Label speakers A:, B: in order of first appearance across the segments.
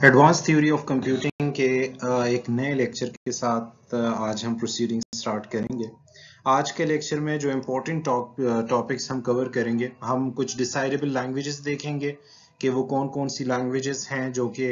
A: Advance theory of computing के एक नए लेक्चर के साथ आज हम प्रोसीडिंग स्टार्ट करेंगे। आज के लेक्चर में जो इम्पोर्टेंट टॉपिक्स हम कवर करेंगे, हम कुछ डिसाइडेबल लैंग्वेजेस देखेंगे कि वो कौन कौन सी लैंग्वेजेस हैं जो कि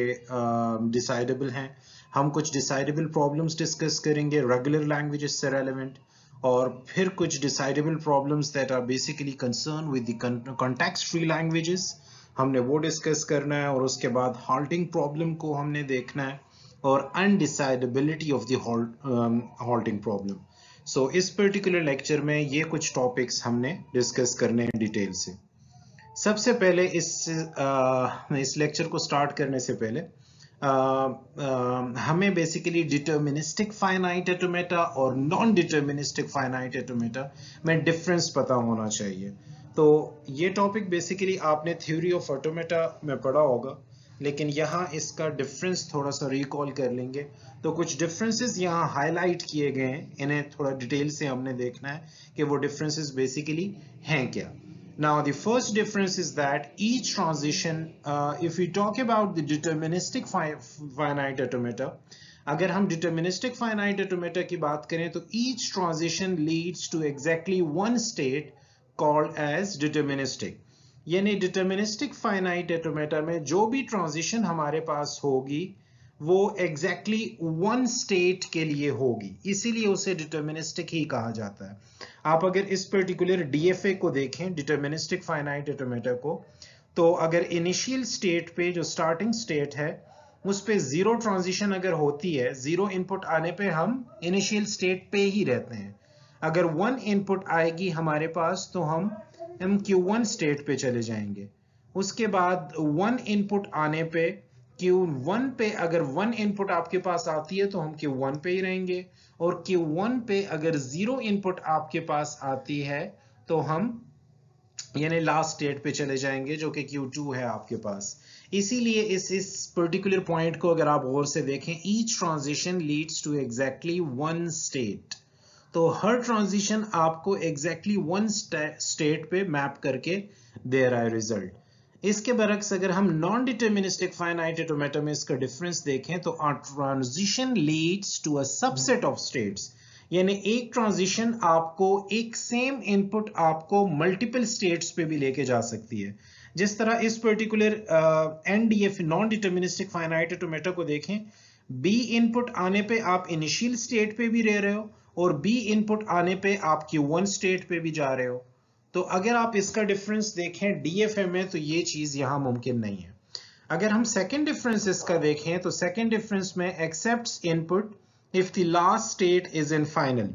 A: डिसाइडेबल हैं। हम कुछ डिसाइडेबल प्रॉब्लम्स डिस्कस करेंगे रेगुलर लैंग्वेजेस से रेलेवेंट, और फिर कुछ decidable problems that are basically concern with the context free languages, हमने वो डिस्कस करना है। और उसके बाद हॉल्टिंग प्रॉब्लम को हमने देखना है और अनडिसाइडेबिलिटी ऑफ द हॉल्टिंग प्रॉब्लम। सो इस पर्टिकुलर लेक्चर में ये कुछ टॉपिक्स हमने डिस्कस करने हैं डिटेल से। सबसे पहले इस लेक्चर को स्टार्ट करने से पहले हमें बेसिकली डिटर्मिनिस्टिक फाइनाइट ऑटोमेटा और नॉन डिटर्मिनिस्टिक फाइनाइट ऑटोमेटा में डिफरेंस पता होना चाहिए। तो ये टॉपिक बेसिकली आपने थ्योरी ऑफ ऑटोमेटा में पढ़ा होगा, लेकिन यहाँ इसका डिफरेंस थोड़ा सा रिकॉल कर लेंगे। तो कुछ डिफरेंसेस यहाँ हाईलाइट किए गए हैं, इन्हें थोड़ा डिटेल से हमने देखना है कि वो डिफरेंसेस बेसिकली हैं क्या। Now the first difference is that each transition, if we talk about the deterministic finite automata, अगर हम deterministic finite automata की बात करें तो each transition leads to exactly one state called as deterministic। यानी deterministic finite automata में जो भी transition हमारे पास होगी वो exactly one state के लिए होगी, इसीलिए उसे deterministic ही कहा जाता है। आप अगर इस पर्टिकुलर DFA को देखें, डिटर्मिनिस्टिक फाइनाइट ऑटोमेटा को, तो अगर इनिशियल स्टेट पे जो स्टार्टिंग स्टेट है उस पे जीरो ट्रांजिशन अगर होती है, जीरो इनपुट आने पे हम इनिशियल स्टेट पे ही रहते हैं। अगर वन इनपुट आएगी हमारे पास तो हम Q1 स्टेट पे चले जाएंगे। उसके बाद वन इनपुट आने पे Q1 पे अगर वन इनपुट आपके पास आती है तो हम Q1 पे ही रहेंगे, और Q1 पे अगर जीरो इनपुट आपके पास आती है तो हम यानी लास्ट स्टेट पे चले जाएंगे जो कि Q2 है आपके पास। इसीलिए इस पर्टिकुलर पॉइंट को अगर आप गौर से देखें, each transition leads to exactly one state. तो हर ट्रांजिशन आपको एग्जैक्टली वन स्टेट पे मैप करके दे रहा है रिजल्ट। इसके बरक्स अगर हम नॉन डिटर्मिनिस्टिक फाइनाइट ऑटोमेटा में इसका डिफरेंस देखें तो transition leads to a subset of states, यानी एक ट्रांजिशन आपको एक सेम इनपुट आपको मल्टीपल स्टेट्स पे भी लेके जा सकती है। जिस तरह इस particular NDF non deterministic finite automata को देखें, B इनपुट आने पे आप इनिशियल स्टेट पे भी रह रहे हो और B इनपुट आने पे आप Q1 स्टेट पे भी जा रहे हो। तो अगर आप इसका डिफरेंस देखें DFA में तो ये चीज यहां मुमकिन नहीं है। अगर हम सेकंड डिफरेंस इसका देखें तो सेकंड डिफरेंस में accepts input if the last state is in final.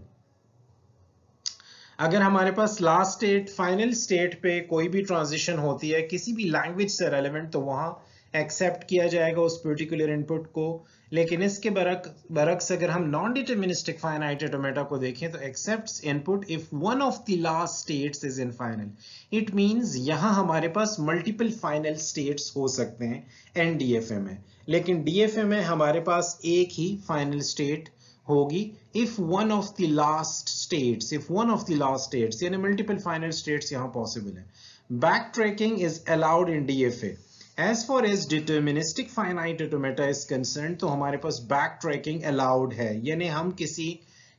A: अगर हमारे पास लास्ट स्टेट फाइनल स्टेट पे कोई भी ट्रांजिशन होती है किसी भी लैंग्वेज से रेलेवेंट, तो वहां एक्सेप्ट किया जाएगा उस पर्टिकुलर इनपुट को। लेकिन इसके बरक्स अगर हम नॉन डिटर्मिनिस्टिक फाइनाइट ऑटोमेटा को देखें तो accepts input if one of the last states is in final. It means यहां हमारे पास मल्टीपल फाइनल स्टेट्स हो सकते हैं NDFA में, लेकिन DFA में हमारे पास एक ही फाइनल स्टेट होगी if one of the last states यानी मल्टीपल फाइनल स्टेट्स यहां पॉसिबल है। Backtracking is allowed in DFA। As far as deterministic finite automata is concerned, तो हमारे पास backtracking allowed है, यानी हम किसी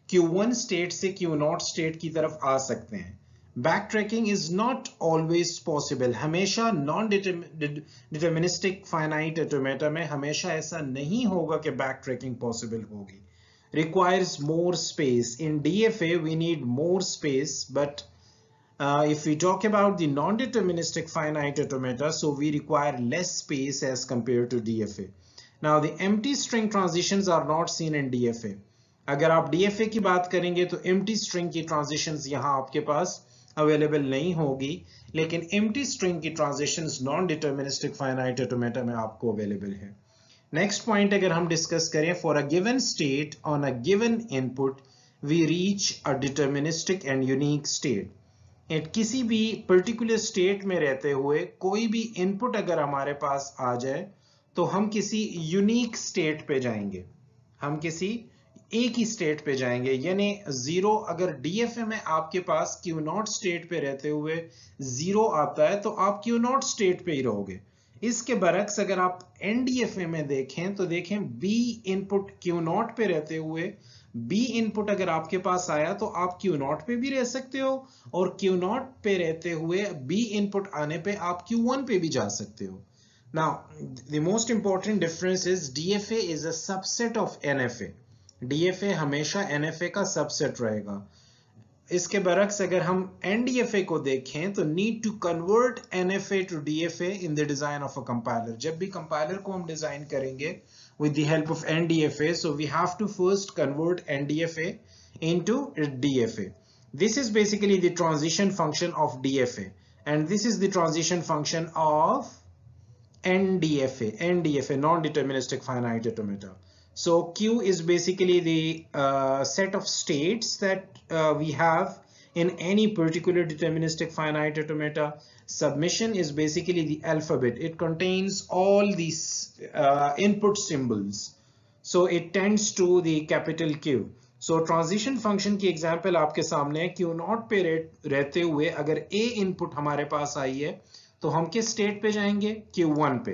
A: Q1 स्टेट से Q0 स्टेट की तरफ आ सकते हैं। Backtracking is not always possible। हमेशा non deterministic finite automata में हमेशा ऐसा नहीं होगा कि backtracking possible होगी। Requires more space। In DFA we need more space, but if we talk about the non-deterministic finite automata, so we require less space as compared to DFA. Now the empty string transitions are not seen in DFA। अगर आप DFA की बात करेंगे तो empty string की transitions यहाँ आपके पास available नहीं होगी, लेकिन empty string की transitions non-deterministic finite automata में आपको available है। नेक्स्ट पॉइंट अगर हम डिस्कस करें, for a given state on a given input we reach a deterministic and unique state. किसी भी पर्टिकुलर स्टेट में रहते हुए कोई भी इनपुट अगर हमारे पास आ जाए तो हम किसी यूनिक स्टेट पे जाएंगे, हम किसी एक ही स्टेट पे जाएंगे। यानी जीरो, अगर DFA में आपके पास Q0 स्टेट पे रहते हुए जीरो आता है तो आप Q0 स्टेट पे ही रहोगे। इसके बरक्स अगर आप एनडीएफए में देखें तो देखें बी इनपुट क्यू नॉट पे रहते हुए बी इनपुट अगर आपके पास आया तो आप क्यू नॉट पे भी रह सकते हो और क्यू नॉट पे रहते हुए बी इनपुट आने पे आप क्यू वन पे भी जा सकते हो. Now, the most important difference is DFA is a subset of NFA. DFA हमेशा NFA का subset रहेगा. इसके बरक्स अगर हम NDFA को देखें तो need to convert NFA to DFA in the design of a compiler. जब भी compiler को हम डिजाइन करेंगे with the help of NDFA, so we have to first convert NDFA into DFA. This is basically the transition function of DFA, and this is the transition function of NDFA, non-deterministic finite automata. So Q is basically the set of states that we have in any particular deterministic finite automata. Submission is basically the alphabet. It contains all these input symbols. So it tends to the capital Q. So transition function की example आपके सामने है. Q not पे रहते हुए अगर A input हमारे पास आई है तो हम किस स्टेट पे जाएंगे? Q1 पे.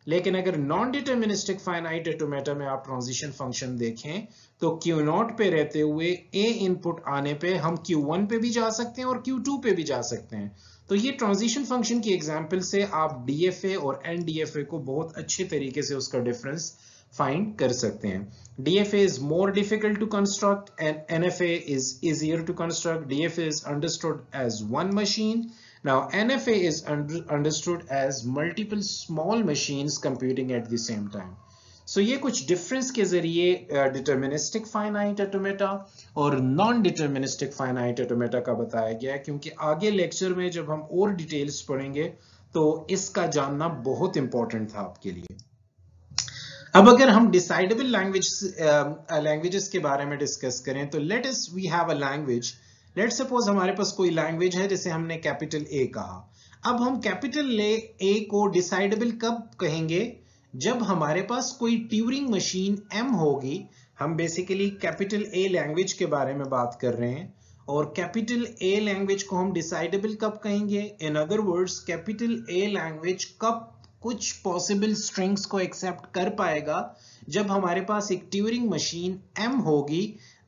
A: लेकिन अगर नॉन डिटर्मिनिस्टिक फाइनाइट ऑटोमेटा में आप ट्रांजिशन फंक्शन देखें तो Q0 पे रहते हुए A इनपुट आने पे हम Q1 पे भी जा सकते हैं और Q2 पे भी जा सकते हैं. तो ये ट्रांजिशन फंक्शन की एग्जांपल से आप DFA और NDFA को बहुत अच्छे तरीके से उसका डिफरेंस फाइंड कर सकते हैं. DFA is more difficult to construct and NFA is easier to construct. DFA is understood as one machine. Now NFA is understood as multiple small machines computing at the same time. So ये कुछ difference के जरिए deterministic finite automata और non-deterministic finite automata का बताया गया है, क्योंकि आगे lecture में जब हम और details पढ़ेंगे तो इसका जानना बहुत important था आपके लिए. अब अगर हम decidable languages के बारे में discuss करें तो let us we have a language. Let's suppose हमारे पास कोई लैंग्वेज है जैसे हमने कैपिटल ए कहा. अब हम कैपिटल ए को डिसाइडेबल कब कहेंगे? जब हमारे पास कोई ट्यूरिंग मशीन एम होगी. हम बेसिकली कैपिटल ए लैंग्वेज के बारे में बात कर रहे हैं और कैपिटल ए लैंग्वेज को हम डिसाइडेबल कब कहेंगे? In other words capital a language कब कुछ पॉसिबल स्ट्रिंग्स को एक्सेप्ट कर पाएगा? जब हमारे पास एक ट्यूरिंग मशीन एम होगी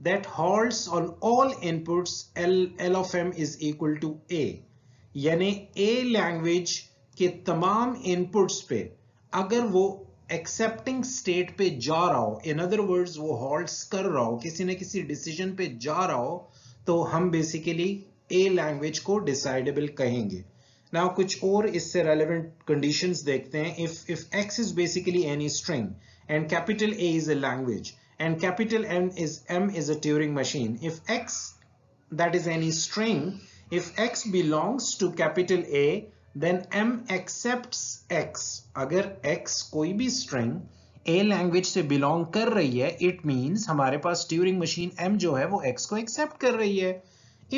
A: that halts on all inputs L of m is equal to A. यानी A लैंग्वेज के तमाम इनपुट्स पे अगर वो एक्सेप्टिंग स्टेट पे जा रहा हो, इन अदर वर्ड्स वो हॉल्ट्स कर रहा हो, किसी न किसी डिसीजन पे जा रहा हो, तो हम बेसिकली A लैंग्वेज को डिसाइडेबल कहेंगे. नाउ कुछ और इससे रेलेवेंट कंडीशंस देखते हैं. if X is basically any string and capital A is a language and capital M is a Turing machine. If X, that is any string, if X belongs to capital A, then M accepts X. अगर X कोई भी string A language से belong कर रही है, it means हमारे पास Turing machine M जो है वो X को accept कर रही है.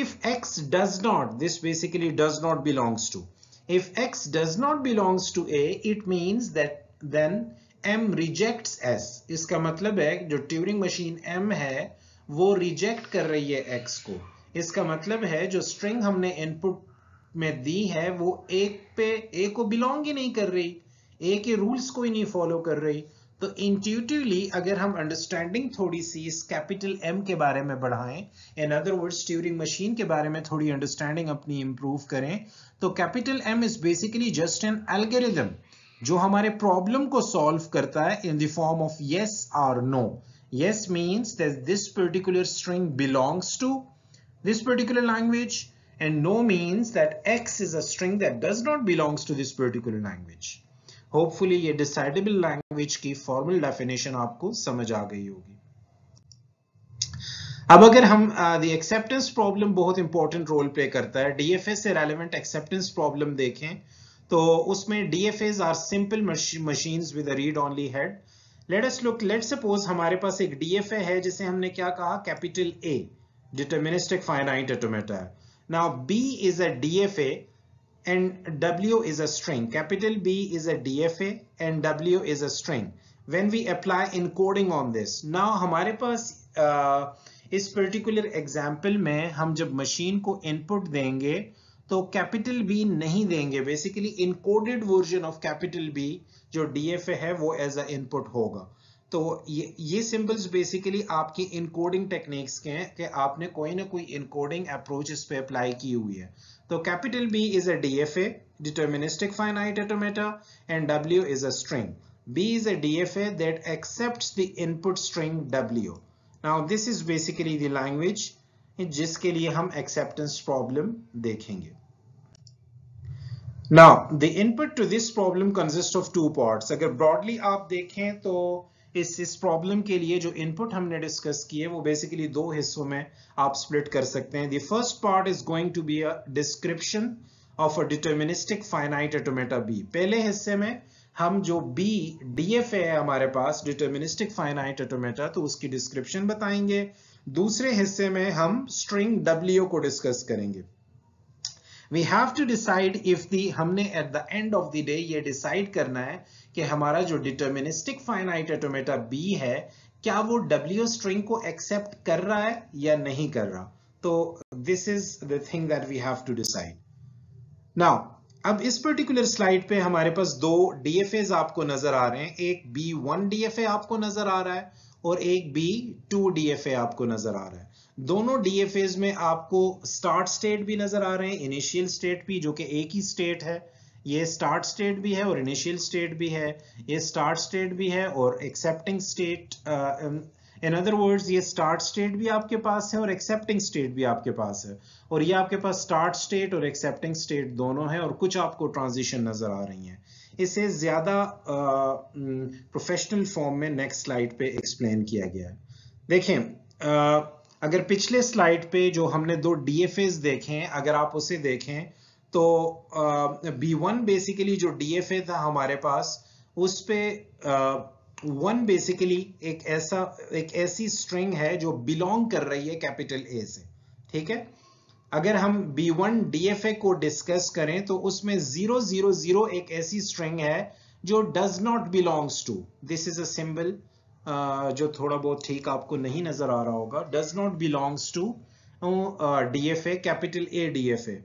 A: If X does not, this basically does not belongs to. If X does not belongs to A, it means that then M rejects S. इसका मतलब है जो ट्यूरिंग मशीन M है वो रिजेक्ट कर रही है X को. इसका मतलब है जो स्ट्रिंग हमने इनपुट में दी है वो A को बिलोंग ही नहीं कर रही, A के रूल्स को ही नहीं फॉलो कर रही. तो इंट्यूटिवली अगर हम अंडरस्टैंडिंग थोड़ी सी इस कैपिटल M के बारे में बढ़ाएं, in other words Turing machine के बारे में थोड़ी अंडरस्टैंडिंग अपनी इंप्रूव करें, तो capital M is basically just an algorithm जो हमारे प्रॉब्लम को सॉल्व करता है in the form of yes or no. Yes means that this particular string belongs to this particular language and no means that X is a string that does not belongs to this particular language. Hopefully ये decidable language की formal definition आपको समझ आ गई होगी. अब अगर हम the acceptance problem बहुत important role play करता है, DFA से relevant acceptance problem देखें तो उसमें DFAs are simple machines with a read-only head. Let's suppose हमारे पास एक DFA है जिसे हमने क्या कहा? Capital A, deterministic finite automata. Now B is a DFA and W is a string. Capital B is a DFA and W is a string. When we apply encoding on this, now हमारे पास इस particular example में हम जब machine को input देंगे तो capital B नहीं देंगे, basically encoded version of capital B जो डीएफए है वो एज अ इनपुट होगा। तो ये सिंबल्स बेसिकली आपकी इनकोडिंग टेक्निक्स के हैं कि आपने कोई ना कोई इनकोडिंग अप्रोच इस पे अप्लाई की हुई है। तो capital B is a DFA, deterministic finite automata, and W is a string. B is a DFA that accepts the input string W. Now this is basically the language जिसके लिए हम acceptance problem देखेंगे। Now the input to this problem consists of two parts. अगर broadly आप देखें तो इस problem के लिए जो इनपुट हमने डिस्कस किए वो बेसिकली दो हिस्सों में आप स्प्लिट कर सकते हैं। The first part is going to be a description of a deterministic finite automata B. पहले हिस्से में हम जो B DFA है हमारे पास डिटर्मिनिस्टिक फाइनाइट ऑटोमेटा, तो उसकी डिस्क्रिप्शन बताएंगे। दूसरे हिस्से में हम स्ट्रिंग W को डिस्कस करेंगे। We have to decide if the हमने at the end of the day ये डिसाइड करना है कि हमारा जो डिटर्मिनिस्टिक फाइनाइट ऑटोमेटा B है क्या वो W स्ट्रिंग को एक्सेप्ट कर रहा है या नहीं कर रहा। तो this is the thing that we have to decide. Now अब इस पर्टिकुलर स्लाइड पे हमारे पास दो DFAs आपको नजर आ रहे हैं, एक B1 DFA आपको नजर आ रहा है और एक B2 DFA आपको नजर आ रहा है। दोनों DFAs में आपको स्टार्ट स्टेट भी नजर आ रहे हैं, इनिशियल स्टेट भी, जो कि एक ही स्टेट है। ये स्टार्ट स्टेट भी है और इनिशियल स्टेट भी है, ये स्टार्ट स्टेट भी है और accepting state, in other words ये स्टार्ट स्टेट भी आपके पास है और एक्सेप्टिंग स्टेट भी आपके पास है, और ये आपके पास स्टार्ट स्टेट और एक्सेप्टिंग स्टेट दोनों है, और कुछ आपको ट्रांजिशन नजर आ रही हैं। इसे ज्यादा प्रोफेशनल फॉर्म में नेक्स्ट स्लाइड पे एक्सप्लेन किया गया है। देखें, अगर पिछले स्लाइड पे जो हमने दो DFAs देखे, अगर आप उसे देखें तो B1 बेसिकली जो DFA था हमारे पास, उस पे वन बेसिकली एक ऐसी स्ट्रिंग है जो बिलोंग कर रही है कैपिटल ए से, ठीक है। अगर हम B1 DFA को डिस्कस करें तो उसमें 000 एक ऐसी स्ट्रिंग है जो does not belongs to, this is a symbol जो थोड़ा बहुत ठीक आपको नहीं नजर आ रहा होगा, does not belongs to DFA capital A DFA।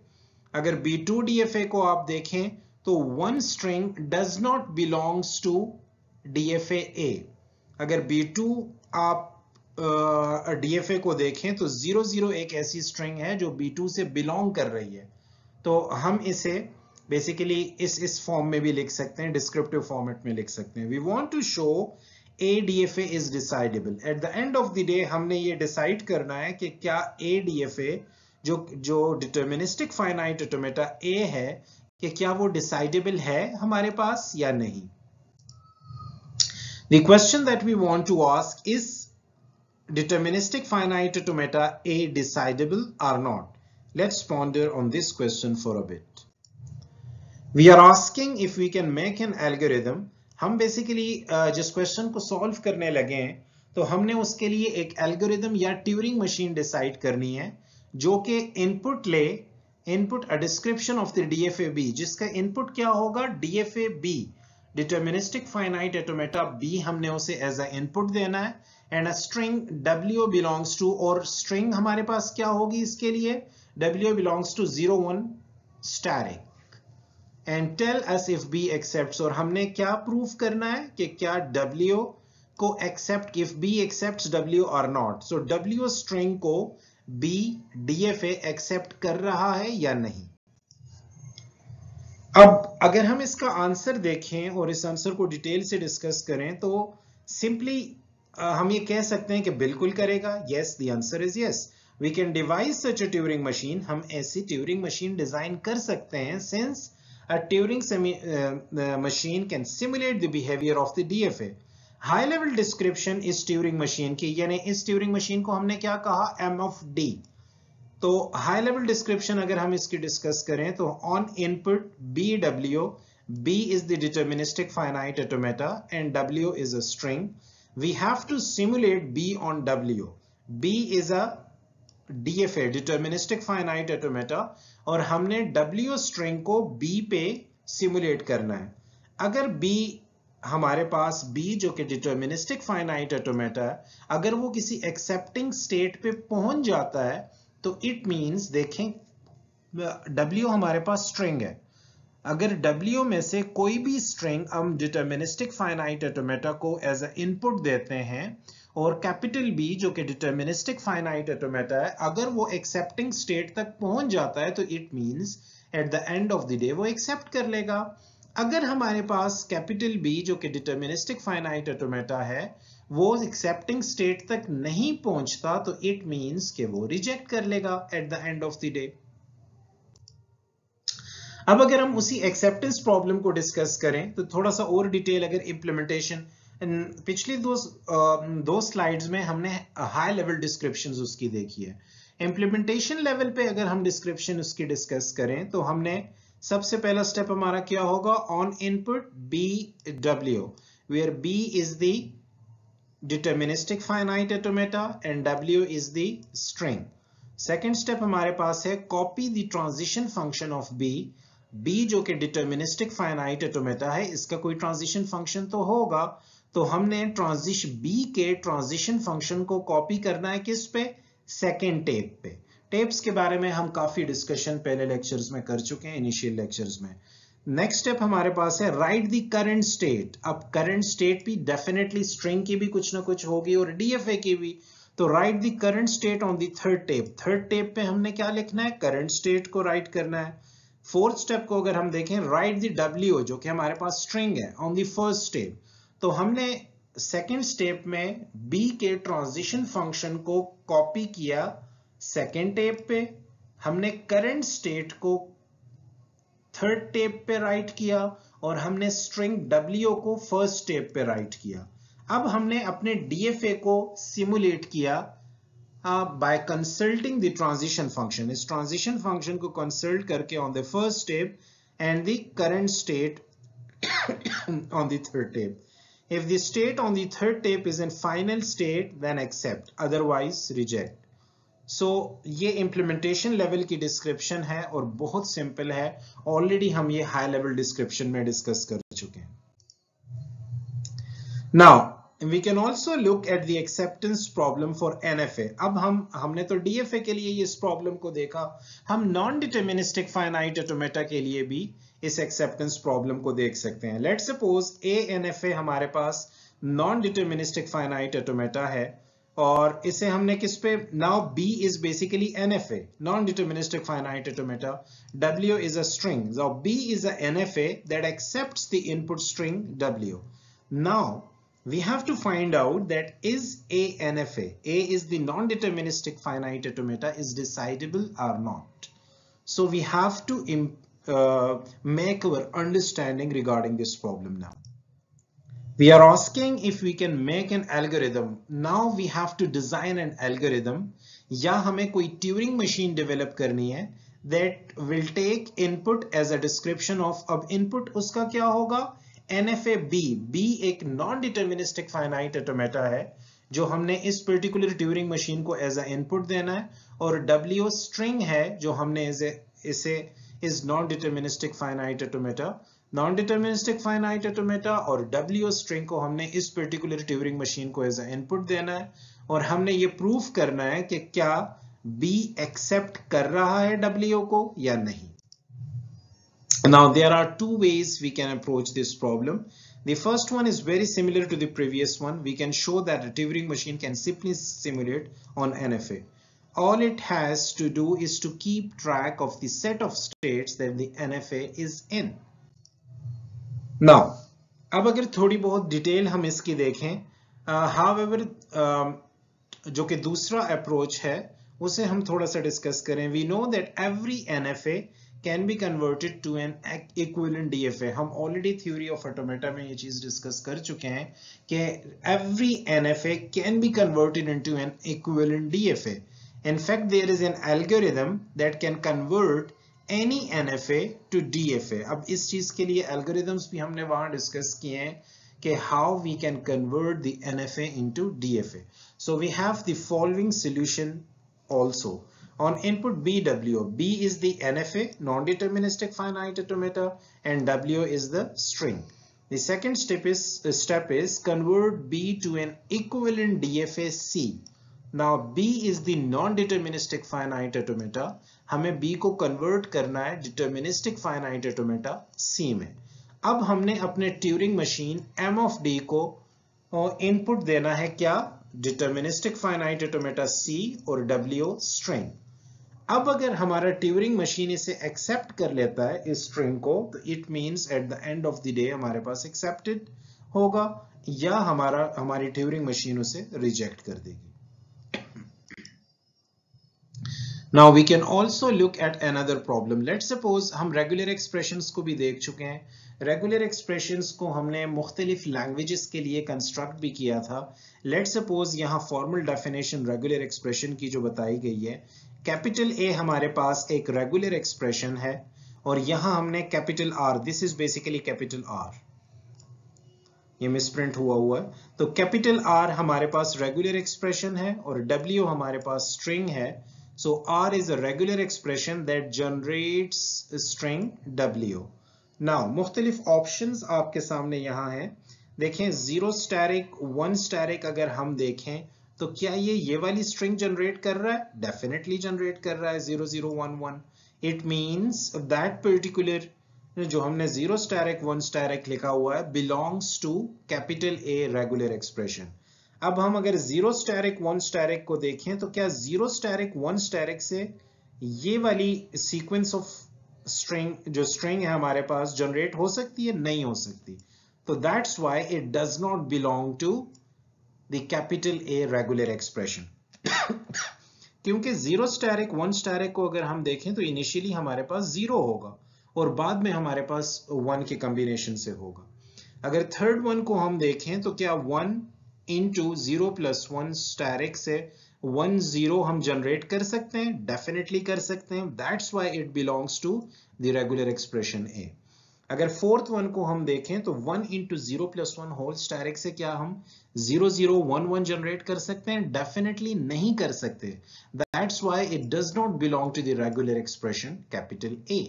A: अगर B2 DFA को आप देखें तो one string does not belongs to DFA A। अगर B2 आप DFA को देखें तो 00 एक ऐसी स्ट्रिंग है जो B2 से बिलोंग कर रही है। तो हम इसे बेसिकली इस फॉर्म में भी लिख सकते हैं, डिस्क्रिप्टिव फॉर्मेट में लिख सकते हैं। We want to show A DFA is decidable. At the end of the day हमने ये डिसाइड करना है कि क्या A DFA जो डिटर्मिनिस्टिक फाइनाइट ऑटोमेटा A है कि क्या वो डिसाइडेबल है हमारे पास या नहीं। The question that we want to ask is deterministic finite automata A decidable or not? Let's ponder on this question for a bit. We are asking if we can make an algorithm. हम basically जिस question को solve करने लगे हैं तो हमने उसके लिए एक एल्गोरिथम या ट्यूरिंग मशीन डिसाइड करनी है जो कि input a description of the DFA B, जिसका इनपुट क्या होगा, DFA B deterministic finite automata B हमने उसे एज अ इनपुट देना है, and a string W belongs to, और स्ट्रिंग हमारे पास क्या होगी इसके लिए, W belongs to 01 static, and tell us if B accepts, और हमने क्या प्रूफ करना है कि क्या W को accept, if B accepts W और नॉट। सो W स्ट्रिंग को B DFA एक्सेप्ट कर रहा है या नहीं। अब अगर हम इसका आंसर देखें और इस आंसर को डिटेल से डिस्कस करें तो सिंपली हम ये कह सकते हैं कि बिल्कुल करेगा। Yes, the answer is yes. We can devise such a Turing machine, हम ऐसी ट्यूरिंग मशीन डिजाइन कर सकते हैं since a Turing machine can simulate the behaviour of the DFA। High level description इस ट्यूरिंग मशीन की, यानी इस Turing machine को हमने क्या कहा, M of D। तो हाई लेवल डिस्क्रिप्शन अगर हम इसकी डिस्कस करें तो on input BW, B is the deterministic finite automata and W is a string. We have to simulate B on W. B is a DFA deterministic finite automata और हमने W string को B पे simulate करना है। अगर B हमारे पास B जो कि deterministic finite automata है, अगर वो किसी accepting state पे पहुंच जाता है तो इट मीन्स, देखें W हमारे पास स्ट्रिंग है, अगर W में से कोई भी स्ट्रिंग हम डिटर्मिनिस्टिक फाइनाइट ऑटोमेटा को एज अ इनपुट देते हैं और कैपिटल B जो कि डिटर्मिनिस्टिक फाइनाइट ऑटोमेटा है, अगर वो एक्सेप्टिंग स्टेट तक पहुंच जाता है तो it means eight the end of the day वो एक्सेप्ट कर लेगा। अगर हमारे पास कैपिटल B जो कि डिटर्मिनिस्टिक फाइनाइट ऑटोमेटा है वो एक्सेप्टिंग स्टेट तक नहीं पहुंचता तो इट मींस कि वो रिजेक्ट कर लेगा eight the end of the day. अब अगर हम उसी एक्सेप्टेंस प्रॉब्लम को डिस्कस करें तो थोड़ा सा और डिटेल, अगर इम्प्लीमेंटेशन पिछली दो स्लाइड्स में हमने हाई लेवल डिस्क्रिप्शन उसकी देखी है। इम्प्लीमेंटेशन लेवल पे अगर हम डिस्क्रिप्शन उसकी डिस्कस करें तो हमने सबसे पहला स्टेप हमारा क्या होगा, on input BW where B is the deterministic finite automata and W is the string. Second step हमारे पास है copy the transition function of B जो कि डिटर्मिनिस्टिक फाइनाइट ऑटोमेटा है, इसका कोई ट्रांजिशन फंक्शन तो होगा, तो हमने B के ट्रांजिशन फंक्शन को कॉपी करना है किस पे, सेकेंड टेप पे। टेप्स के बारे में हम काफी डिस्कशन पहले लेक्चर्स में कर चुके हैं, इनिशियल लेक्चर्स में। नेक्स्ट स्टेप हमारे पास है राइट द करंट स्टेट। अब करंट स्टेट भी डेफिनेटली स्ट्रिंग की भी कुछ ना कुछ होगी और DFA की भी, तो right the current state on the third tape. Third tape पे हमने क्या लिखना है, करंट स्टेट को राइट करना है। फोर्थ स्टेप को अगर हम देखें, राइट द W जो कि हमारे पास स्ट्रिंग है ऑन द फर्स्ट स्टेप, तो हमने सेकेंड स्टेप में B के ट्रांजिशन फंक्शन को कॉपी किया सेकेंड टेप पे, हमने करंट स्टेट को थर्ड टेप पे राइट किया और हमने स्ट्रिंग W को फर्स्ट टेप पे राइट किया। अब हमने अपने DFA को सिमुलेट किया by consulting the transition function. इस transition function को consult करके on the first step and the current state on the third tape. If the state on the third tape is in final state, then accept, otherwise reject. So ये implementation level की description है और बहुत simple है, already हम ये high level description में discuss कर चुके हैं। Now we can also look at the acceptance problem for NFA. अब हमने तो DFA के लिए इस प्रॉब्लम को देखा, हम नॉन डिटर्मिनिस्टिक फाइनाइट ऑटोमेटा के लिए भी इस एक्सेप्टेंस प्रॉब्लम को देख सकते हैं। लेट्स सपोज ANFA हमारे पास नॉन डिटर्मिनिस्टिक फाइनाइट ऑटोमेटा है और इसे हमने किस पे, now B is basically NFA, non deterministic finite automata, W is a string. Now B is a NFA that accepts the input string W. Now we have to find out that is A NFA, A is the non-deterministic finite automata, is decidable or not. So we have to make our understanding regarding this problem now. We are asking if we can make an algorithm. Now we have to design an algorithm या हमें कोई Turing machine develop करनी है that will take input as a description of, अब input उसका क्या होगा, NFA B एक नॉन डिटर्मिनिस्टिक फाइनाइट ऑटोमेटा है जो हमने इस पर्टिकुलर ट्यूरिंग मशीन को एज अ इनपुट देना है, और W स्ट्रिंग है जो हमने इसे इस non deterministic finite automata, non deterministic finite automata और W स्ट्रिंग को हमने इस पर्टिकुलर ट्यूरिंग मशीन को एज अ इनपुट देना है, और हमने ये प्रूफ करना है कि क्या B एक्सेप्ट कर रहा है W को या नहीं। Now there are two ways we can approach this problem. The first one is very similar to the previous one. We can show that a Turing machine can simply simulate on NFA. All it has to do is to keep track of the set of states that the NFA is in. Now, अब अगर थोड़ी बहुत detail हम इसकी देखें, however, जो कि दूसरा अप्रोच है उसे हम थोड़ा सा डिस्कस करें। We know that every NFA can be converted to an equivalent DFA. हम already theory of automata में ये चीज डिस्कस कर चुके हैं कि every NFA can be converted into an equivalent DFA. In fact, there is an algorithm that can convert any NFA to DFA. अब इस चीज के लिए algorithms भी हमने वहां डिस्कस किए हैं कि how we can convert the NFA into DFA. So we have the following solution also. On input BW, B is the NFA, non-deterministic finite automata, and W is the string. The second step is convert B to an equivalent DFA C. Now B is the non deterministic finite automata, हमें B को convert करना है deterministic finite automata C में। अब हमने अपने Turing machine M of D को input देना है क्या, डिटर्मिनिस्टिक फाइनाइट ऑटोमेटा C और W स्ट्रिंग। अब अगर हमारा ट्यूरिंग मशीन इसे एक्सेप्ट कर लेता है इस स्ट्रिंग को, तो it means eight the end of the day हमारे पास एक्सेप्टेड होगा, या हमारी ट्यूरिंग मशीन उसे रिजेक्ट कर देगी। Now we can also look at another problem. Let's suppose हम regular expressions को भी देख चुके हैं। Regular expressions को हमने मुख्तलिफ languages के लिए construct भी किया था। Let's suppose यहाँ formal definition regular expression की जो बताई गई है, capital A हमारे पास एक regular expression है और यहाँ हमने capital R, this is basically capital R, ये मिसप्रिंट हुआ है, तो कैपिटल R हमारे पास रेगुलर एक्सप्रेशन है और W हमारे पास स्ट्रिंग है। So R is a regular expression that generates string W. Now मुख्तलिफ ऑप्शंस आपके सामने यहाँ हैं। देखें 0 स्टैरिक 1 स्टैरिक अगर हम देखें तो क्या ये वाली स्ट्रिंग जनरेट कर रहा है? डेफिनेटली जनरेट कर रहा है 0011। इट मींस दैट पर्टिकुलर जो हमने 0 स्टैरिक 1 स्टैरिक लिखा हुआ है belongs to capital A regular expression. अब हम अगर 0 स्टैरिक 1 स्टैरिक को देखें तो क्या 0 स्टैरिक 1 स्टैरिक से ये वाली सीक्वेंस ऑफ स्ट्रिंग जो स्ट्रिंग है हमारे पास जनरेट हो सकती है? नहीं हो सकती। तो that's why it does not belong to the capital A regular expression. क्योंकि 0 स्टैरिक 1 स्टैरिक को अगर हम देखें तो इनिशियली हमारे पास 0 होगा और बाद में हमारे पास 1 के कॉम्बिनेशन से होगा। अगर थर्ड वन को हम देखें तो क्या 1 into 0 plus 1 स्टैरिक से 1 0 हम जनरेट कर सकते हैं? डेफिनेटली कर सकते हैं। That's why it belongs to the regular expression A। अगर फोर्थ वन को हम देखें तो 1 into 0 plus 1 होल स्टैरिक से क्या हम 0 0 1 1 जनरेट कर सकते हैं? डेफिनेटली नहीं कर सकते। That's why it does not belong to the regular expression capital A।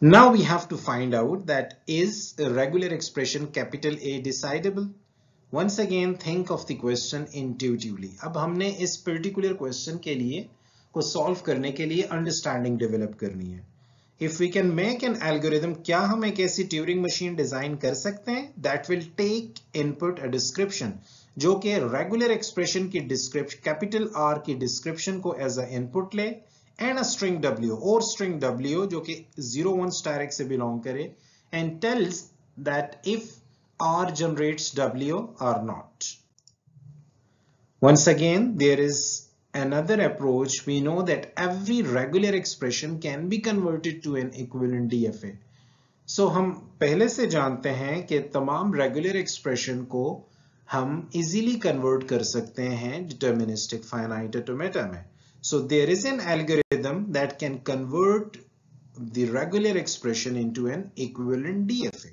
A: Now we have to find out that is a regular expression capital A decidable? Once again think of the question intuitively. अब हमने इस particular question के लिए को solve करने के लिए understanding develop करनी है। If we can make an algorithm, क्या हम एक ऐसी Turing machine design कर सकते हैं that will take input a description जो कि regular expression की description capital R की description को as a input ले and a string W or string W जो कि 01 स्टैरिक से बिलोंग करे and tells that if R generates W or not. Once again, there is another approach. We know that every regular expression can be converted to an equivalent DFA. So हम पहले से जानते हैं कि तमाम regular expression को हम easily convert कर सकते हैं deterministic finite automata में। So there is an algorithm that can convert the regular expression into an equivalent DFA.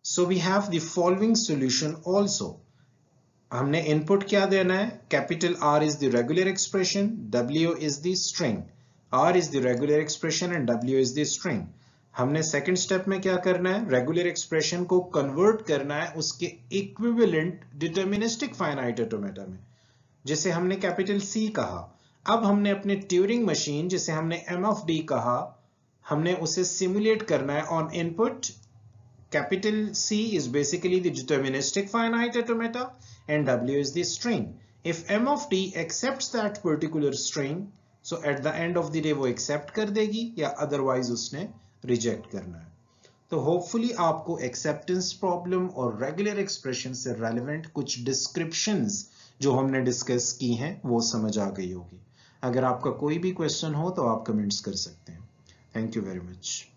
A: So we have the following solution also. हमने input क्या देना है? Capital R is the regular expression, W is the string. R is the regular expression and W is the string. हमने second step में क्या करना है? Regular expression को convert करना है उसके equivalent deterministic finite automata में, जिसे हमने कैपिटल C कहा। अब हमने अपने ट्यूरिंग मशीन जिसे हमने M of D कहा, हमने उसे सिमुलेट करना है on input. Capital C is basically the deterministic finite automata and W is the string. If M of D accepts that particular string, so at the end of the day वो accept कर देगी या otherwise उसने reject करना है। तो hopefully आपको acceptance problem और रेगुलर एक्सप्रेशन से रेलेवेंट कुछ डिस्क्रिप्शंस जो हमने डिस्कस की हैं वो समझ आ गई होगी। अगर आपका कोई भी क्वेश्चन हो तो आप कमेंट्स कर सकते हैं। Thank you very much.